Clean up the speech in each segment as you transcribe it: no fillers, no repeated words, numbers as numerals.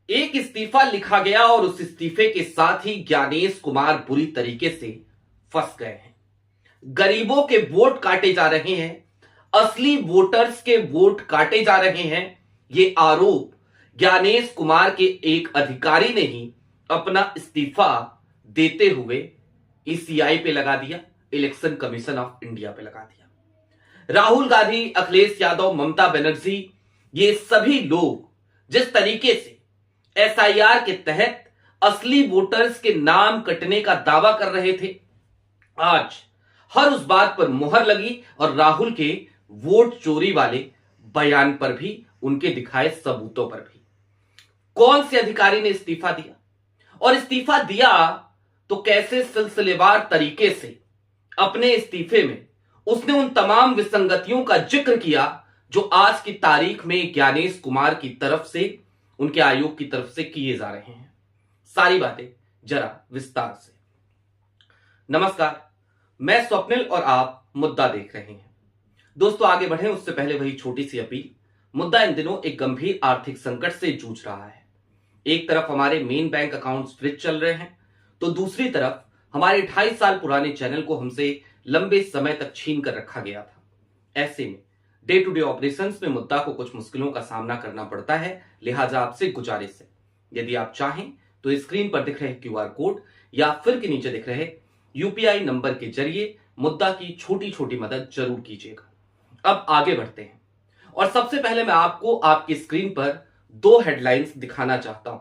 एक इस्तीफा लिखा गया और उस इस्तीफे के साथ ही ज्ञानेश कुमार बुरी तरीके से फंस गए हैं। गरीबों के वोट काटे जा रहे हैं, असली वोटर्स के वोट काटे जा रहे हैं। ये आरोप ज्ञानेश कुमार के एक अधिकारी ने ही अपना इस्तीफा देते हुए ईसीआई पे लगा दिया, इलेक्शन कमीशन ऑफ इंडिया पे लगा दिया। राहुल गांधी, अखिलेश यादव, ममता बनर्जी, ये सभी लोग जिस तरीके से एसआईआर के तहत असली वोटर्स के नाम कटने का दावा कर रहे थे, आज हर उस बात पर मुहर लगी और राहुल के वोट चोरी वाले बयान पर भी, उनके दिखाए सबूतों पर भी। कौन से अधिकारी ने इस्तीफा दिया और इस्तीफा दिया तो कैसे सिलसिलेवार तरीके से अपने इस्तीफे में उसने उन तमाम विसंगतियों का जिक्र किया जो आज की तारीख में ज्ञानेश कुमार की तरफ से, उनके आयोग की तरफ से किए जा रहे हैं। सारी बातें जरा विस्तार से। नमस्कार, मैं स्वप्निल और आप मुद्दा देख रहे हैं। दोस्तों, आगे बढ़ें उससे पहले वही छोटी सी अपील। मुद्दा इन दिनों एक गंभीर आर्थिक संकट से जूझ रहा है। एक तरफ हमारे मेन बैंक अकाउंट्स फ्रीज चल रहे हैं, तो दूसरी तरफ हमारे 28 साल पुराने चैनल को हमसे लंबे समय तक छीन कर रखा गया था। ऐसे में डे टू डे ऑपरेशंस में मुद्दा को कुछ मुश्किलों का सामना करना पड़ता है। लिहाजा आपसे गुजारिश है, यदि आप चाहें तो स्क्रीन पर दिख रहे क्यूआर कोड या फिर के नीचे दिख रहे यूपीआई नंबर के जरिए मुद्दा की छोटी छोटी मदद जरूर कीजिएगा। अब आगे बढ़ते हैं और सबसे पहले मैं आपको आपकी स्क्रीन पर दो हेडलाइंस दिखाना चाहता हूं।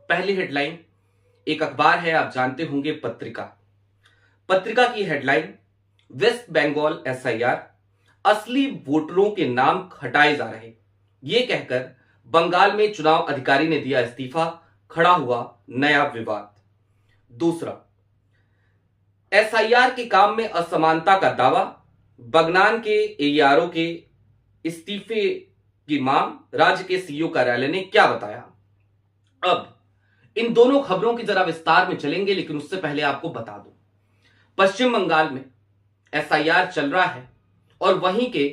पहली हेडलाइन, एक अखबार है, आप जानते होंगे, पत्रिका की हेडलाइन, वेस्ट बंगाल एसआईआर, असली वोटरों के नाम हटाए जा रहे, यह कहकर बंगाल में चुनाव अधिकारी ने दिया इस्तीफा, खड़ा हुआ नया विवाद। दूसरा, एसआईआर के काम में असमानता का दावा, बगनान के एआरओ के इस्तीफे की मांग, राज्य के सीईओ कार्यालय ने क्या बताया। अब इन दोनों खबरों की जरा विस्तार में चलेंगे, लेकिन उससे पहले आपको बता दूं, पश्चिम बंगाल में एसआईआर चल रहा है और वहीं के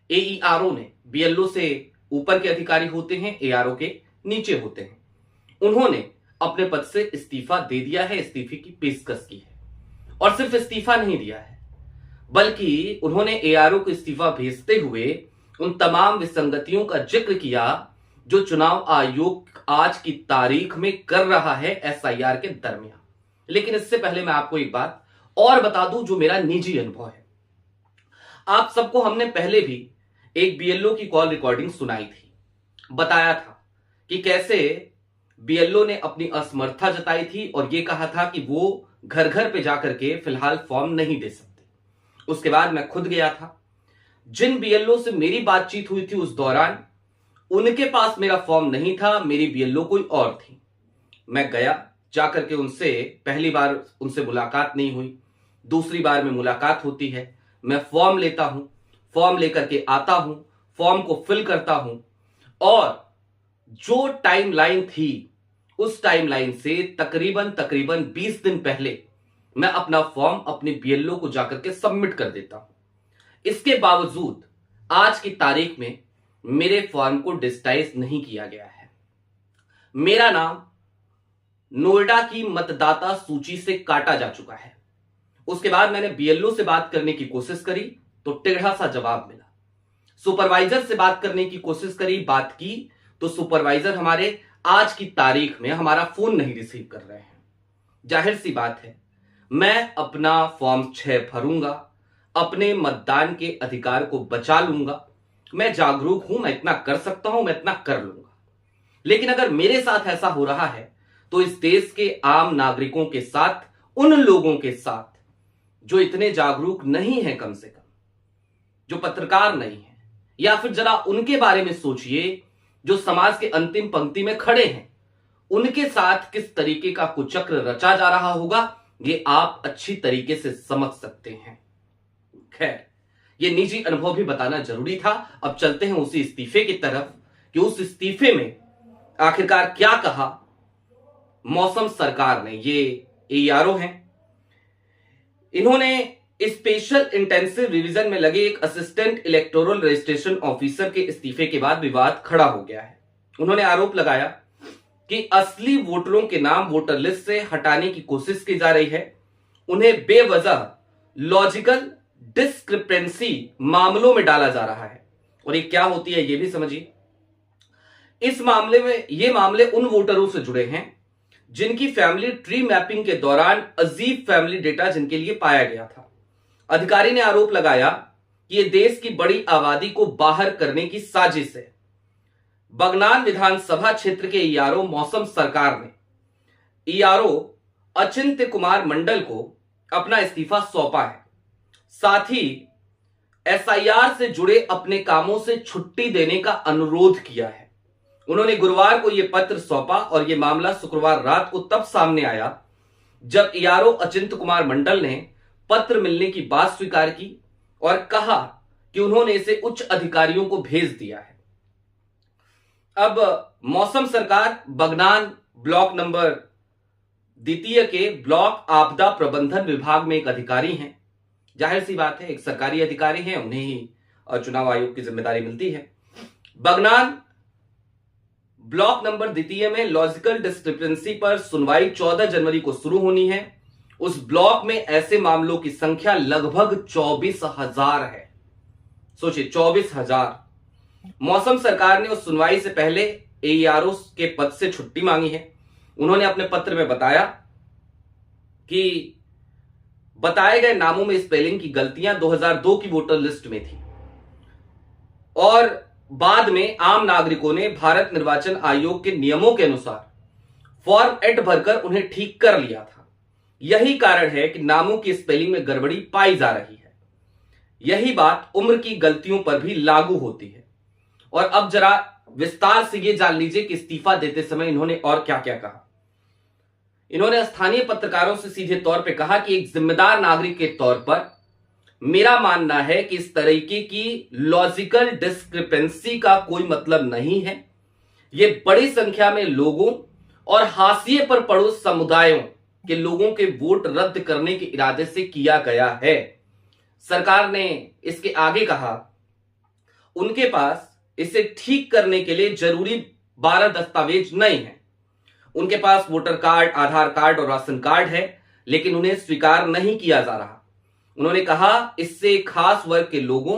एईआरओ ने, बीएलओ से ऊपर के अधिकारी होते हैं, एआरओ के नीचे होते हैं, उन्होंने अपने पद से इस्तीफा दे दिया है, इस्तीफे की पेशकश की है। और सिर्फ इस्तीफा नहीं दिया है, बल्कि उन्होंने एआरओ को इस्तीफा भेजते हुए उन तमाम विसंगतियों का जिक्र किया जो चुनाव आयोग आज की तारीख में कर रहा है एसआईआर के दरमियान। लेकिन इससे पहले मैं आपको एक बात और बता दूं जो मेरा निजी अनुभव है। आप सबको हमने पहले भी एक बीएलओ की कॉल रिकॉर्डिंग सुनाई थी, बताया था कि कैसे बीएलओ ने अपनी असमर्थता जताई थी और यह कहा था कि वो घर घर पे जाकर के फिलहाल फॉर्म नहीं दे सकते। उसके बाद मैं खुद गया था, जिन बीएलओ से मेरी बातचीत हुई थी उस दौरान उनके पास मेरा फॉर्म नहीं था, मेरी बीएलओ कोई और थी। मैं गया, जाकर के उनसे पहली बार उनसे मुलाकात नहीं हुई, दूसरी बार में मुलाकात होती है, मैं फॉर्म लेता हूं, फॉर्म लेकर के आता हूं, फॉर्म को फिल करता हूं और जो टाइमलाइन थी उस टाइमलाइन से तकरीबन 20 दिन पहले मैं अपना फॉर्म अपने बीएलओ को जाकर के सबमिट कर देता हूं। इसके बावजूद आज की तारीख में मेरे फॉर्म को डिजिटाइज नहीं किया गया है। मेरा नाम नोएडा की मतदाता सूची से काटा जा चुका है। उसके बाद मैंने बीएलओ से बात करने की कोशिश करी तो टेढ़ा सा जवाब मिला। सुपरवाइजर से बात करने की कोशिश करी, बात की तो सुपरवाइजर हमारे आज की तारीख में हमारा फोन नहीं रिसीव कर रहे हैं। जाहिर सी बात है, मैं अपना फॉर्म 6 भरूंगा, अपने मतदान के अधिकार को बचा लूंगा। मैं जागरूक हूं, मैं इतना कर सकता हूं, मैं इतना कर लूंगा। लेकिन अगर मेरे साथ ऐसा हो रहा है तो इस देश के आम नागरिकों के साथ, उन लोगों के साथ जो इतने जागरूक नहीं है, कम से कम जो पत्रकार नहीं है, या फिर जरा उनके बारे में सोचिए जो समाज के अंतिम पंक्ति में खड़े हैं, उनके साथ किस तरीके का कुचक्र रचा जा रहा होगा ये आप अच्छी तरीके से समझ सकते हैं। खैर, ये निजी अनुभव भी बताना जरूरी था। अब चलते हैं उसी इस्तीफे की तरफ कि उस इस्तीफे में आखिरकार क्या कहा मौसम सरकार ने। ये एआरओ हैं, इन्होंने स्पेशल इंटेंसिव रिवीजन में लगे एक असिस्टेंट इलेक्टोरल रजिस्ट्रेशन ऑफिसर के इस्तीफे के बाद विवाद खड़ा हो गया है। उन्होंने आरोप लगाया कि असली वोटरों के नाम वोटर लिस्ट से हटाने की कोशिश की जा रही है, उन्हें बेवजह लॉजिकल डिस्क्रिपेंसी मामलों में डाला जा रहा है। और ये क्या होती है ये भी समझिए। इस मामले में ये मामले उन वोटरों से जुड़े हैं जिनकी फैमिली ट्री मैपिंग के दौरान अजीब फैमिली डेटा जिनके लिए पाया गया था। अधिकारी ने आरोप लगाया कि यह देश की बड़ी आबादी को बाहर करने की साजिश है। बगनान विधानसभा क्षेत्र के ईआरओ मौसम सरकार ने ईआरओ अचिंत्य कुमार मंडल को अपना इस्तीफा सौंपा है। साथ ही एसआईआर से जुड़े अपने कामों से छुट्टी देने का अनुरोध किया है। उन्होंने गुरुवार को यह पत्र सौंपा और यह मामला शुक्रवार रात को तब सामने आया जब ईआरओ अचिंत्य कुमार मंडल ने पत्र मिलने की बात स्वीकार की और कहा कि उन्होंने इसे उच्च अधिकारियों को भेज दिया है। अब मौसम सरकार बगनान ब्लॉक नंबर 2 के ब्लॉक आपदा प्रबंधन विभाग में एक अधिकारी हैं। जाहिर सी बात है, एक सरकारी अधिकारी हैं, उन्हें ही चुनाव आयोग की जिम्मेदारी मिलती है। बगनान ब्लॉक नंबर 2 में लॉजिकल डिस्क्रिपेंसी पर सुनवाई 14 जनवरी को शुरू होनी है। उस ब्लॉक में ऐसे मामलों की संख्या लगभग 24,000 है। सोचिए, 24,000। मौसम सरकार ने उस सुनवाई से पहले एईआरओ के पद से छुट्टी मांगी है। उन्होंने अपने पत्र में बताया कि बताए गए नामों में स्पेलिंग की गलतियां 2002 की वोटर लिस्ट में थी और बाद में आम नागरिकों ने भारत निर्वाचन आयोग के नियमों के अनुसार फॉर्म 8 भरकर उन्हें ठीक कर लिया था। यही कारण है कि नामों की स्पेलिंग में गड़बड़ी पाई जा रही है। यही बात उम्र की गलतियों पर भी लागू होती है। और अब जरा विस्तार से यह जान लीजिए कि इस्तीफा देते समय इन्होंने और क्या क्या कहा। इन्होंने स्थानीय पत्रकारों से सीधे तौर पे कहा कि एक जिम्मेदार नागरिक के तौर पर मेरा मानना है कि इस तरीके की लॉजिकल डिस्क्रिपेंसी का कोई मतलब नहीं है। यह बड़ी संख्या में लोगों और हाशिए पर पड़ों समुदायों के लोगों के वोट रद्द करने के इरादे से किया गया है। सरकार ने इसके आगे कहा, उनके पास इसे ठीक करने के लिए जरूरी 12 दस्तावेज नहीं है। उनके पास वोटर कार्ड, आधार कार्ड और राशन कार्ड है, लेकिन उन्हें स्वीकार नहीं किया जा रहा। उन्होंने कहा, इससे खास वर्ग के लोगों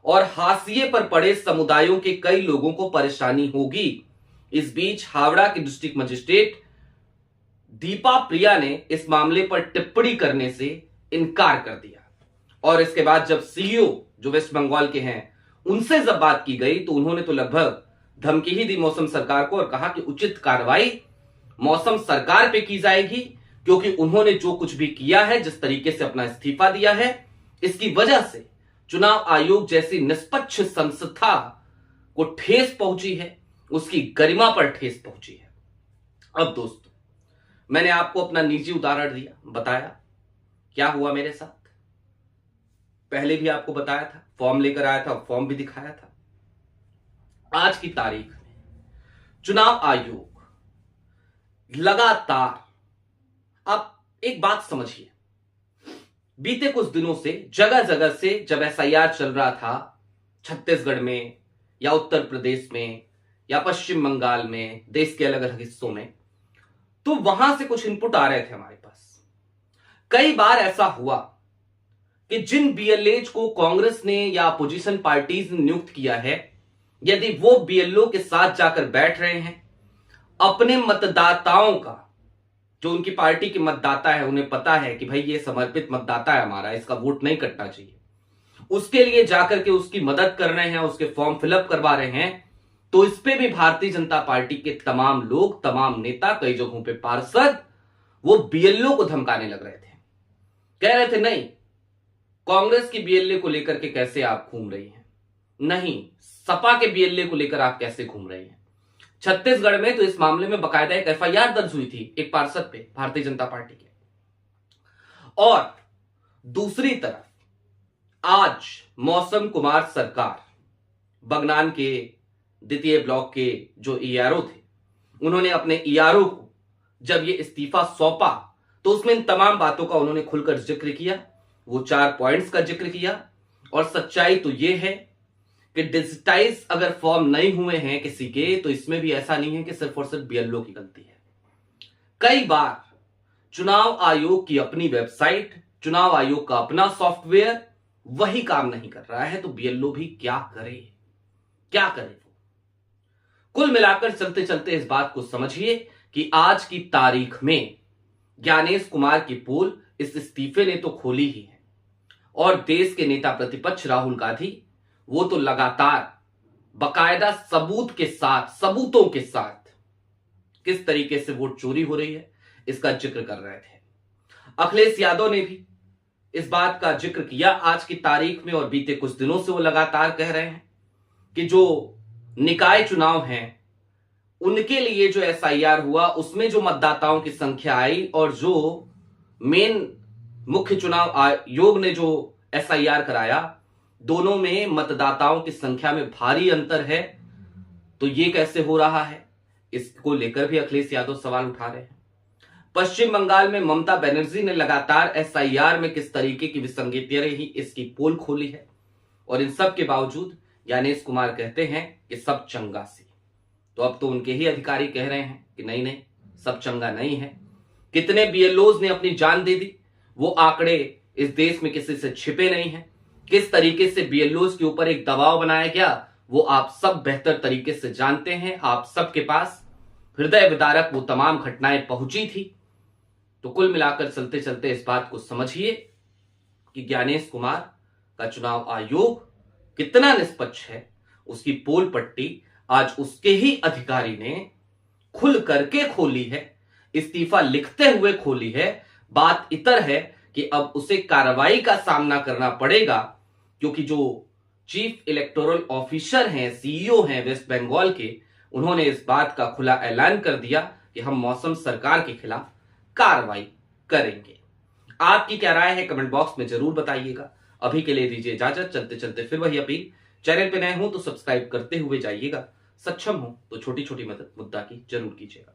और हाशिए पर पड़े समुदायों के कई लोगों को परेशानी होगी। इस बीच हावड़ा के डिस्ट्रिक्ट मजिस्ट्रेट दीपा प्रिया ने इस मामले पर टिप्पणी करने से इनकार कर दिया और इसके बाद जब सीईओ जो वेस्ट बंगाल के हैं उनसे जब बात की गई तो उन्होंने तो लगभग धमकी ही दी मौसम सरकार को और कहा कि उचित कार्रवाई मौसम सरकार पे की जाएगी, क्योंकि उन्होंने जो कुछ भी किया है, जिस तरीके से अपना इस्तीफा दिया है, इसकी वजह से चुनाव आयोग जैसी निष्पक्ष संस्था को ठेस पहुंची है, उसकी गरिमा पर ठेस पहुंची है। अब दोस्तों, मैंने आपको अपना निजी उदाहरण दिया, बताया क्या हुआ मेरे साथ। पहले भी आपको बताया था, फॉर्म लेकर आया था, फॉर्म भी दिखाया था। आज की तारीख में चुनाव आयोग लगातार, आप एक बात समझिए, बीते कुछ दिनों से जगह जगह से जब एसआईआर चल रहा था, छत्तीसगढ़ में या उत्तर प्रदेश में या पश्चिम बंगाल में, देश के अलग अलग हिस्सों में, तो वहां से कुछ इनपुट आ रहे थे हमारे पास। कई बार ऐसा हुआ कि जिन बीएलएज को कांग्रेस ने या अपोजिशन पार्टीज ने नियुक्त किया है, यदि वो बीएलओ के साथ जाकर बैठ रहे हैं, अपने मतदाताओं का, जो उनकी पार्टी के मतदाता है, उन्हें पता है कि भाई ये समर्पित मतदाता है हमारा, इसका वोट नहीं कटना चाहिए, उसके लिए जाकर के उसकी मदद कर रहे हैं, उसके फॉर्म फिलअप करवा रहे हैं, तो इस पे भी भारतीय जनता पार्टी के तमाम लोग, तमाम नेता, कई जगहों पे पार्षद, वो बीएलओ को धमकाने लग रहे थे। कह रहे थे, नहीं, कांग्रेस की बीएलए को लेकर के कैसे आप घूम रही हैं, नहीं, सपा के बीएलए को लेकर आप कैसे घूम रही हैं। छत्तीसगढ़ में तो इस मामले में बकायदा एक एफआईआर दर्ज हुई थी एक पार्षद पे, भारतीय जनता पार्टी के। और दूसरी तरफ आज मौसम कुमार सरकार, बगनान के 2 ब्लॉक के जो ईआरओ थे, उन्होंने ई ईआरओ को जब ये इस्तीफा सौंपा तो उसमें इन तमाम बातों का उन्होंने खुलकर जिक्र किया। वो 4 पॉइंट्स का जिक्र किया और सच्चाई तो ये है कि डिजिटाइज अगर फॉर्म नहीं हुए हैं किसी के, तो इसमें भी ऐसा नहीं है कि सिर्फ और सिर्फ बीएलओ की गलती है। कई बार चुनाव आयोग की अपनी वेबसाइट, चुनाव आयोग का अपना सॉफ्टवेयर वही काम नहीं कर रहा है, तो बीएलओ भी क्या करे, क्या करे वो। कुल मिलाकर चलते चलते इस बात को समझिए कि आज की तारीख में ज्ञानेश कुमार की पोल इस इस्तीफे ने तो खोली ही है, और देश के नेता प्रतिपक्ष राहुल गांधी वो तो लगातार बकायदा सबूत के साथ, सबूतों के साथ किस तरीके से वोट चोरी हो रही है इसका जिक्र कर रहे थे। अखिलेश यादव ने भी इस बात का जिक्र किया आज की तारीख में, और बीते कुछ दिनों से वो लगातार कह रहे हैं कि जो निकाय चुनाव हैं उनके लिए जो एसआईआर हुआ उसमें जो मतदाताओं की संख्या आई और जो मेन मुख्य चुनाव आयोग ने जो एसआईआर कराया, दोनों में मतदाताओं की संख्या में भारी अंतर है। तो ये कैसे हो रहा है, इसको लेकर भी अखिलेश यादव सवाल उठा रहे हैं। पश्चिम बंगाल में ममता बनर्जी ने लगातार एसआईआर में किस तरीके की विसंगतियां रही इसकी पोल खोली है, और इन सब के बावजूद ज्ञानेश कुमार कहते हैं कि सब चंगा सी। तो अब तो उनके ही अधिकारी कह रहे हैं कि नहीं नहीं, सब चंगा नहीं है। कितने बीएलओज ने अपनी जान दे दी, वो आंकड़े इस देश में किसी से छिपे नहीं हैं। किस तरीके से बीएलओज के ऊपर एक दबाव बनाया गया वो आप सब बेहतर तरीके से जानते हैं। आप सबके पास हृदय विदारक वो तमाम घटनाएं पहुंची थी। तो कुल मिलाकर चलते चलते इस बात को समझिए कि ज्ञानेश कुमार का चुनाव आयोग कितना निष्पक्ष है, उसकी पोल पट्टी आज उसके ही अधिकारी ने खुल करके खोली है, इस्तीफा लिखते हुए खोली है। बात इतर है कि अब उसे कार्रवाई का सामना करना पड़ेगा, क्योंकि जो चीफ इलेक्टोरल ऑफिसर हैं, सीईओ हैं वेस्ट बंगाल के, उन्होंने इस बात का खुला ऐलान कर दिया कि हम मौसम सरकार के खिलाफ कार्रवाई करेंगे। आपकी क्या राय है कमेंट बॉक्स में जरूर बताइएगा। अभी के लिए दीजिए इजाजत। चलते चलते फिर वही अपील, चैनल पे नए हो तो सब्सक्राइब करते हुए जाइएगा, सक्षम हो तो छोटी छोटी मदद मुद्दा की जरूर कीजिएगा।